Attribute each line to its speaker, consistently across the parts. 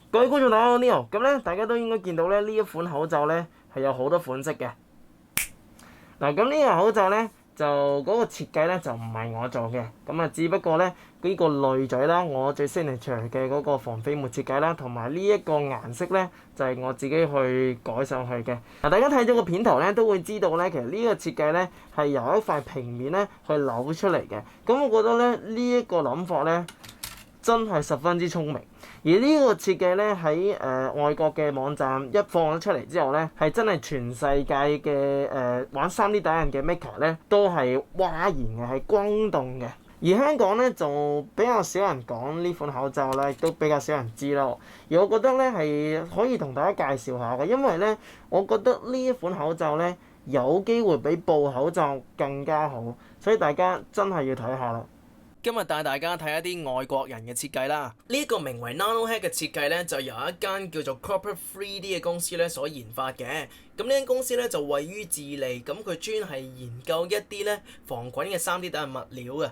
Speaker 1: 各位觀眾大家好，Neo。咁咧，大家都應該見到咧呢一款口罩咧係有好多款式嘅。嗱，咁呢個口罩咧就嗰個設計咧就唔係我做嘅，咁啊只不過咧呢個濾嘴啦，我最 signature 嘅嗰個防飛沫設計啦，同埋呢一個顏色咧就係我自己去改上去嘅。嗱，大家睇咗個片頭咧都會知道咧，其實呢個設計咧係由一塊平面咧去扭出嚟嘅。咁我覺得咧呢一個諗法咧真係十分之聰明。而呢個設計咧喺外國嘅網站一放咗出嚟之後咧，係真係全世界嘅玩 3D 打印嘅 maker 咧都係嘩然嘅，係轟動嘅。而香港咧就比較少人講呢款口罩啦，亦都比較少人知咯。而我覺得咧係可以同大家介紹下嘅，因為咧我覺得呢一款口罩咧有機會比布口罩更加好，所以大家真係要睇下啦。今日帶大家睇一啲外國人嘅設計啦。呢一個名為 NanoHead 嘅設計咧，就由一間叫做 Corporate 3D 嘅公司咧所研發嘅。咁呢間公司咧就位於智利，咁佢專係研究一啲咧防菌嘅 3D 打印物料嘅。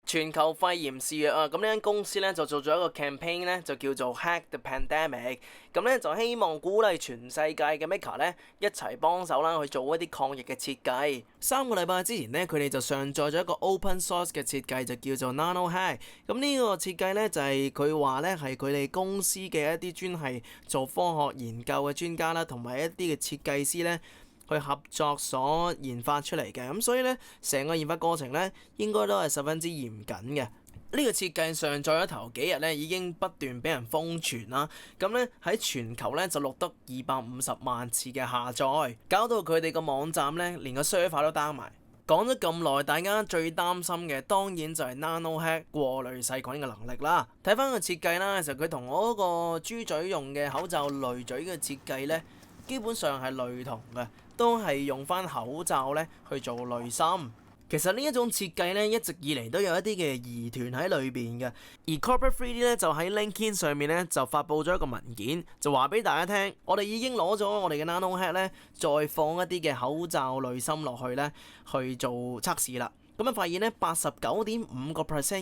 Speaker 1: 全球肺炎肆虐啊！咁呢間公司咧就做咗一個 campaign 咧，就叫做 Hack the Pandemic。咁咧就希望鼓勵全世界嘅 maker 咧一齊幫手啦，去做一啲抗疫嘅設計。3個禮拜之前咧，佢哋就上載咗一個 open source 嘅設計，就叫做 NanoHead。咁呢個設計咧就係佢話咧係佢哋公司嘅一啲專係做科學研究嘅專家啦，同埋一啲嘅設計師咧，去合作所研發出嚟嘅。咁所以咧，成個研發過程咧應該都係十分之嚴謹嘅。呢個設計上載咗頭幾日咧，已經不斷俾人瘋傳啦。咁咧喺全球咧就錄得250萬次嘅下載，搞到佢哋個網站咧連個 server 都 down 埋。講咗咁耐，大家最擔心嘅當然就係 NanoHead 過濾細菌嘅能力啦。睇翻個設計啦，其實佢同我嗰個豬嘴用嘅口罩濾嘴嘅設計咧，基本上係類同嘅。都係用翻口罩咧去做濾芯。其實呢一種設計咧，一直以嚟都有一啲嘅疑團喺裏邊嘅。而 Corporate 3D 咧就喺 LinkedIn 上面咧就發布咗一個文件，就話俾大家聽，我哋已經攞咗我哋嘅 NanoHead 咧，再放一啲嘅口罩濾芯落去咧去做測試啦。咁啊發現咧89.5%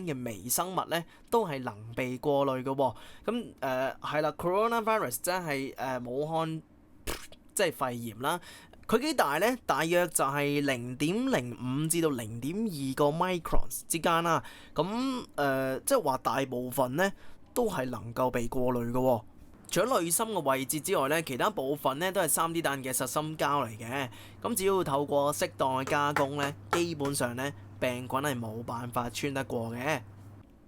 Speaker 1: 嘅微生物咧都係能被過濾嘅喎。咁係啦 ，Coronavirus 真係武漢即係肺炎啦。佢幾大呢？大約就係0.05至到0.2個 microns 之間啦。咁即係話大部分呢都係能夠被過濾嘅喎。除咗濾芯嘅位置之外呢，其他部分呢都係 3D 打印嘅實心膠嚟嘅。咁只要透過適當嘅加工呢，基本上呢病菌係冇辦法穿得過嘅。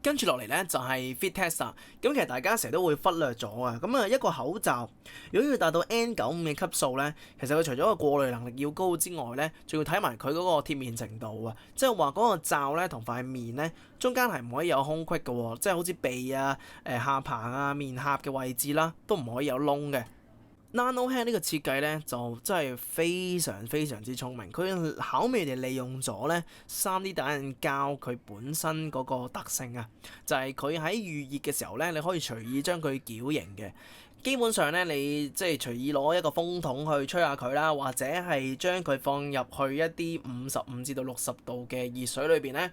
Speaker 1: 跟住落嚟咧就係 fit test 啦。咁其實大家成日都會忽略咗啊。咁啊一個口罩如果要達到 N95嘅級數咧，其實佢除咗個過濾能力要高之外咧，仲要睇埋佢嗰個貼面程度啊。即係話嗰個罩咧同塊面咧中間係唔可以有空隙嘅喎，即係好似鼻啊、下巴啊、面頰嘅位置啦，都唔可以有窿嘅。NanoHead 呢個設計咧就真係非常非常之聰明，佢巧妙地利用咗咧 3D 打印膠佢本身嗰個特性啊，就係佢喺預熱嘅時候咧，你可以隨意將佢矯形嘅。基本上咧，你即係隨意攞一個風筒去吹下佢啦，或者係將佢放入去一啲55至到60度嘅熱水裏邊咧，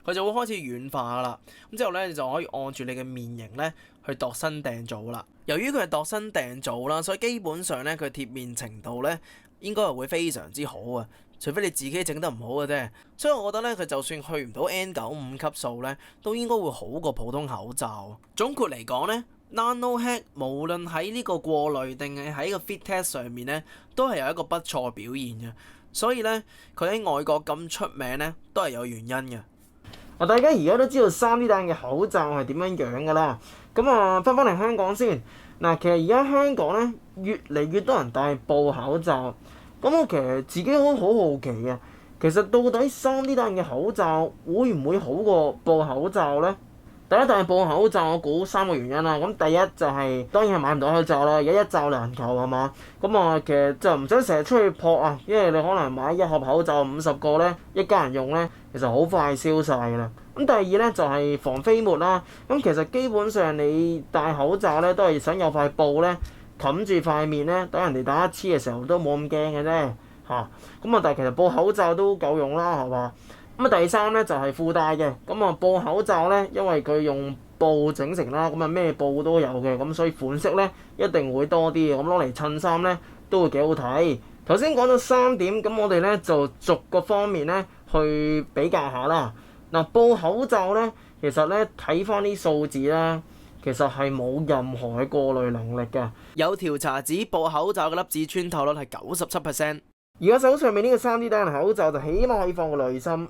Speaker 1: 佢就會開始軟化啦。咁之後咧，你就可以按住你嘅面型咧去度身訂造啦。由於佢係度身訂造啦，所以基本上咧佢貼面程度咧應該係會非常之好啊。除非你自己整得唔好嘅啫。所以我覺得咧，佢就算去唔到 N95 級數咧，都應該會好過普通口罩。總括嚟講咧，NanoHead 無論喺呢個過濾定係喺個 fit test 上面咧，都係有一個不錯表現嘅。所以咧，佢喺外國咁出名咧，都係有原因嘅。大家而家都知道 3D 打印嘅口罩係點樣樣㗎啦。咁啊，翻返嚟香港先。嗱，其實而家香港咧越嚟越多人戴布口罩。咁我其實自己好好奇嘅，其實到底 3D 打印嘅口罩會唔會好過布口罩咧？第一，戴布口罩我估3個原因啦。咁第一就係、當然係買唔到口罩啦，而家一罩難求係嘛。咁啊，其實就唔使成日出去撲啊，因為你可能買一盒口罩50個咧，一家人用咧，其實好快燒晒㗎啦。咁第二咧就係、防飛沫啦。咁其實基本上你戴口罩咧都係想有塊布咧冚住塊面咧，等人哋打乞嗤嘅時候都冇咁驚嘅啫嚇。咁啊，但係其實布口罩都夠用啦，係嘛？咁啊，第三咧就係附帶嘅。咁啊，布口罩咧，因為佢用布整成啦，咁啊咩布都有嘅，咁所以款式咧一定會多啲嘅，咁攞嚟襯衫咧都會幾好睇。頭先講到3點，咁我哋咧就逐個方面咧去比較下啦。嗱，布口罩咧，其實咧睇翻啲數字啦，其實係冇任何嘅過濾能力嘅。
Speaker 2: 有調查指布口罩嘅粒子穿透率係97%。
Speaker 1: 而家手上面呢個 3D 打印口罩就起碼可以放個濾芯，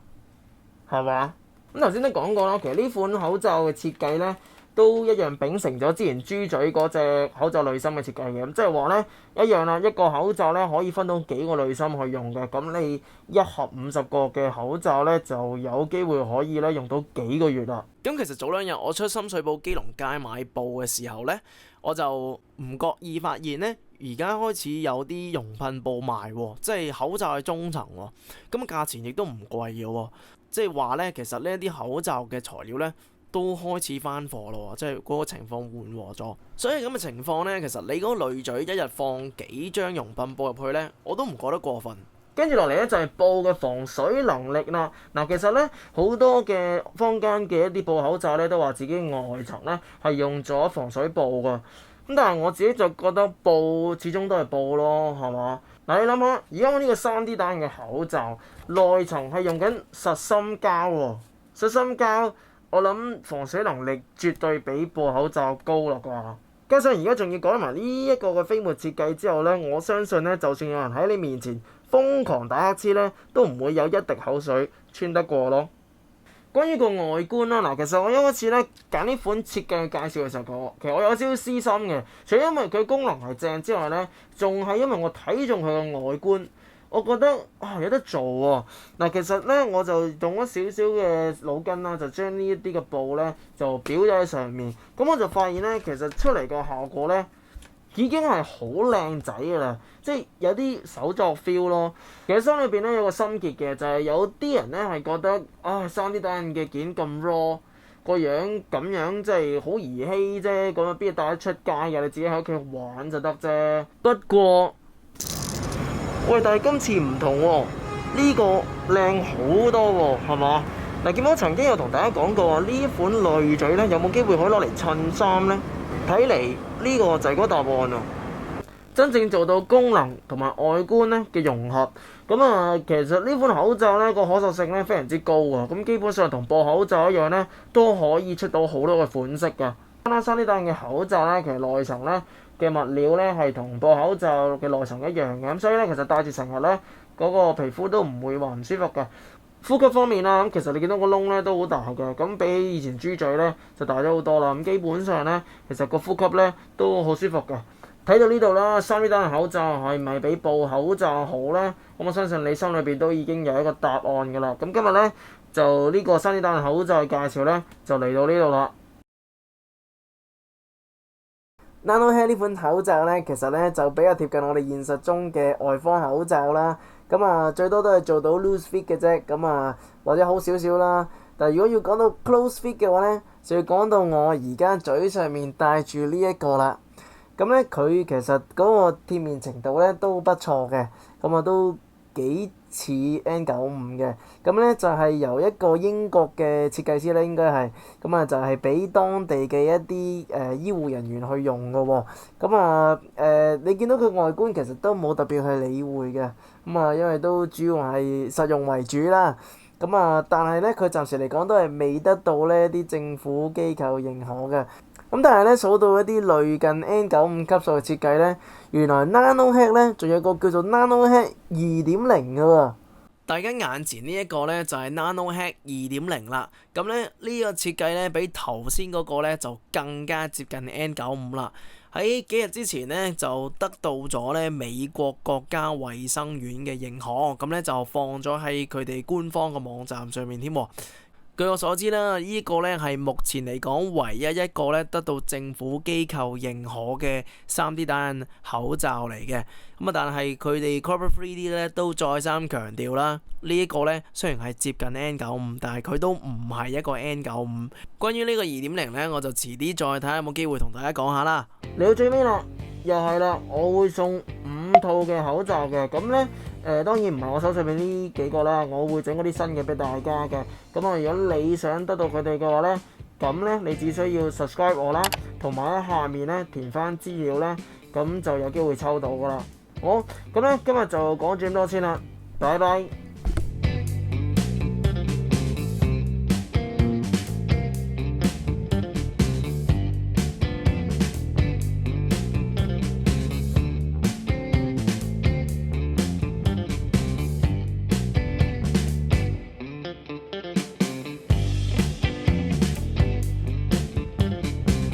Speaker 1: 係嘛？咁頭先都講過啦，其實呢款口罩嘅設計咧，都一樣秉承咗之前豬嘴嗰隻口罩濾芯嘅設計嘅，咁即係話咧一樣啦，一個口罩咧可以分到幾個濾芯去用嘅，咁你一盒50個嘅口罩咧就有機會可以咧用到幾個月啦。
Speaker 2: 咁其實早2日我出深水埗基隆街買布嘅時候咧，我就唔覺意發現咧，而家開始有啲熔噴布賣喎，即係口罩嘅中層喎，咁價錢亦都唔貴嘅喎，即係話咧其實呢啲口罩嘅材料咧都開始翻貨咯，即係嗰個情況緩和咗。所以咁嘅情況咧，其實你嗰個濾嘴一日放幾張熔噴布入去咧，我都唔覺得過分。
Speaker 1: 跟住落嚟咧就係布嘅防水能力啦。嗱，其實咧好多嘅坊間嘅一啲布口罩咧都話自己外層咧係用咗防水布㗎。咁但係我自己就覺得布始終都係布咯，係嘛？嗱，你諗下，而家我呢個3D 打印嘅口罩內層係用緊實心膠喎，實心膠我諗防水能力絕對比布口罩高啦啩。加上而家仲要改埋呢一個嘅飛沫設計之後咧，我相信咧就算有人喺你面前瘋狂打乞嗤咧，都唔會有一滴口水穿得過咯。關於個外觀啦，嗱，其實我一開始咧揀呢款設計嘅介紹嘅時候，其實我有少少私心嘅，除咗因為佢功能係正之外咧，仲係因為我睇中佢嘅外觀，我覺得有得做喎。嗱，其實咧我就用咗少少嘅腦筋啦，就將呢一啲嘅布咧就裱咗喺上面，咁我就發現咧其實出嚟個效果咧已經係好靚仔㗎啦，即係有啲手作 feel 咯。其實心裏邊咧有個心結嘅，就係有啲人咧係覺得3D 打印嘅件咁 raw 個樣咁樣，即係好兒戲啫，咁啊邊度帶得出街嘅？你自己喺屋企玩就得啫。不過喂，但係今次唔同喎，呢個靚好多喎，係嘛？嗱，見我曾經有同大家講過呢一款濾嘴咧，有冇機會可以攞嚟襯衫咧？睇嚟呢個就係嗰個答案啊！真正做到功能同埋外觀咧嘅融合，咁啊，其實呢款口罩咧個可塑性咧非常之高啊！咁基本上同布口罩一樣咧，都可以出到好多嘅款式㗎。3D 打印嘅口罩咧，其實內層咧嘅物料咧係同布口罩嘅內層一樣嘅，咁所以咧其實戴住成日咧嗰個皮膚都唔會話唔舒服嘅。呼吸方面啦，咁其實你見到個窿咧都好大嘅，咁比起以前豬嘴咧就大咗好多啦。咁基本上咧，其實個呼吸咧都好舒服嘅。睇到呢度啦，3D 打印口罩係咪比布口罩好咧？咁我相信你心裏邊都已經有一個答案㗎啦。咁今日咧就呢個3D 打印口罩嘅介紹咧就嚟到呢度啦。Nanohair 呢款口罩咧，其實咧就比較貼近我哋現實中嘅外科口罩啦。咁啊，最多都係做到 loose fit 嘅啫，咁啊或者好少少啦。但係如果要講到 close fit 嘅話咧，就要講到我而家嘴上面戴住呢一個啦。咁咧佢其實嗰個貼面程度咧都不錯嘅，咁啊都幾似 N95 嘅。咁咧就係由一個英國嘅設計師咧，應該係咁啊，就係俾當地嘅一啲醫護人員去用嘅喎。咁啊你見到佢外觀其實都冇特別去理會嘅，咁啊因為都主要係實用為主啦。咁啊但係咧佢暫時嚟講都係未得到呢啲政府機構認可嘅。咁但係咧數到一啲類近 N95 級數嘅設計咧，原來 Nanohair 咧仲有個叫做 Nanohair 2.0嘅喎。
Speaker 2: 大家眼前呢一個咧就係 Nanohair 2.0啦。咁咧呢個設計咧比頭先嗰個咧就更加接近 N95 啦。喺幾日之前咧就得到咗咧美國國家衛生院嘅認可，咁咧就放咗喺佢哋官方嘅網站上面添。據我所知啦，呢個咧係目前嚟講唯一一個咧得到政府機構認可嘅 3D 打印口罩嚟嘅。咁啊，但係佢哋 Corporate 3D 咧都再三強調啦，呢一個咧雖然係接近 N95，但係佢都唔係一個 N95。關於呢個2.0咧，我就遲啲再睇下有冇機會同大家講下啦。
Speaker 1: 嚟到最尾啦，又係啦，我會送5套嘅口罩嘅，咁咧當然唔係我手上面呢幾個啦，我會整嗰啲新嘅俾大家嘅。咁啊，如果你想得到佢哋嘅話咧，咁咧你只需要 subscribe 我啦，同埋喺下面咧填翻資料咧，咁就有機會抽到噶啦。好，咁咧今日就講住咁多先啦，拜拜。